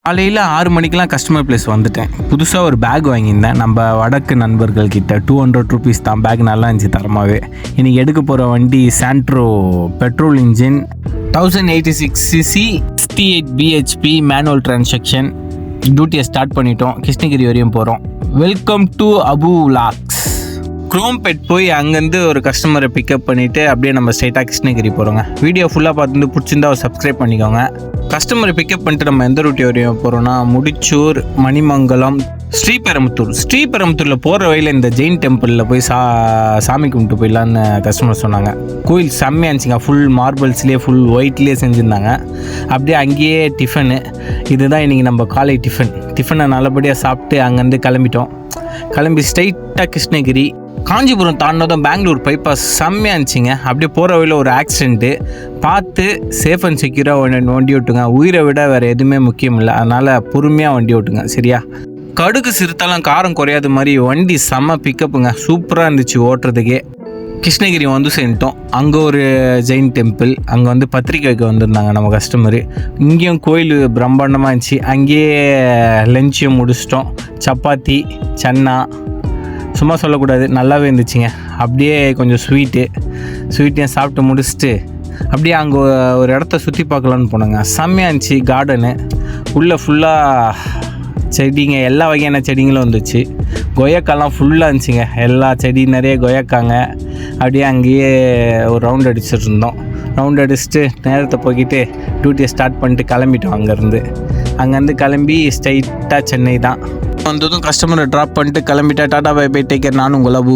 காலையில் 6 மணிக்கெலாம் customer place வந்துட்டேன். புதுசாக ஒரு பேக் வாங்கியிருந்தேன் நம்ம வடக்கு நண்பர்கள் கிட்ட. 200 ருபீஸ் தான். பேக் நல்லா இருந்துச்சு தரமாகவே. இன்றைக்கி எடுக்க போகிற வண்டி Santro petrol engine 1086cc 68 bhp manual transaction. டியூட்டியை ஸ்டார்ட் பண்ணிட்டோம். கிருஷ்ணகிரி வரையும் போகிறோம். Welcome to Abu vlogs. Chromepet போய் அங்கேருந்து ஒரு கஸ்டமரை பிக்கப் பண்ணிவிட்டு அப்படியே நம்ம ஸ்ட்ரைட்டாக கிருஷ்ணகிரி போகிறோங்க. வீடியோ ஃபுல்லாக பார்த்துட்டு பிடிச்சிருந்தா சப்ஸ்கிரைப் பண்ணிக்கோங்க. கஸ்டமரை பிக்கப் பண்ணிட்டு நம்ம எந்த ரூட்டி வரையும் போகிறோன்னா முடிச்சூர், மணிமங்கலம், ஸ்ரீபெரும்புத்தூரில் போகிற வழியில் இந்த ஜெயின் டெம்பிளில் போய் சாமி கும்பிட்டு போயிடலான்னு கஸ்டமர் சொன்னாங்க. கோயில் செம்மையாக இருந்துச்சுங்க. ஃபுல் மார்பிள்ஸ்லேயே ஃபுல் ஒயிட்லேயே செஞ்சுருந்தாங்க. அப்படியே அங்கேயே டிஃபனு. இதுதான் இன்றைக்கி நம்ம காலை டிஃபனை நல்லபடியாக சாப்பிட்டு அங்கேருந்து கிளம்பி ஸ்ட்ரைட்டாக கிருஷ்ணகிரி. காஞ்சிபுரம் தாண்டினதும் பெங்களூர் பைபாஸ் செம்மையாக இருந்துச்சுங்க. அப்படியே போகிற வழியில் ஒரு ஆக்சிடெண்ட்டு பார்த்து சேஃப் அண்ட் செக்யூராக வண்டி ஓட்டுங்க. உயிரை விட வேறு எதுவுமே முக்கியம் இல்லை. அதனால் பொறுமையாக வண்டி ஓட்டுங்க, சரியா? கடுகு சிறுத்தாலும் காரம் குறையாத மாதிரி வண்டி செம்ம பிக்கப்புங்க. சூப்பராக இருந்துச்சு ஓட்டுறதுக்கே. கிருஷ்ணகிரி வந்து சேர்ந்துட்டோம். அங்கே ஒரு ஜெயின் டெம்பிள். அங்கே பத்திரிக்கை வைக்க வந்திருந்தாங்க நம்ம கஸ்டமரு. இங்கேயும் கோயில் பிரம்மாண்டமாக இருந்துச்சு. அங்கேயே லஞ்சையும் முடிச்சிட்டோம். சப்பாத்தி, சன்னா, சும்மா சொல்லக்கூடாது, நல்லாவே இருந்துச்சுங்க. அப்படியே கொஞ்சம் ஸ்வீட்டையும் சாப்பிட்டு முடிச்சுட்டு அப்படியே அங்கே ஒரு இடத்த சுற்றி பார்க்கலான்னு போனோங்க. செம்மையாக இருந்துச்சு கார்டனு. உள்ளே ஃபுல்லாக செடிங்க, எல்லா வகையான செடிங்களும் வந்துச்சு. கொய்யாக்காலாம் ஃபுல்லாக இருந்துச்சுங்க. எல்லா செடி நிறைய கொய்யாக்காங்க. அப்படியே அங்கேயே ஒரு ரவுண்ட் அடிச்சுட்டு இருந்தோம். ரவுண்ட் அடிச்சுட்டு நேரத்தை போய்கிட்டு டியூட்டியை ஸ்டார்ட் பண்ணிட்டு கிளம்பிட்டோம். அங்கேருந்து கிளம்பி ஸ்ட்ரைட்டாக சென்னை தான் வந்ததும் கஸ்டமரை ட்ராப் பண்ணிட்டு கிளம்பிட்டா. Tata bye bye, take care. நானும் உங்கள் அபு.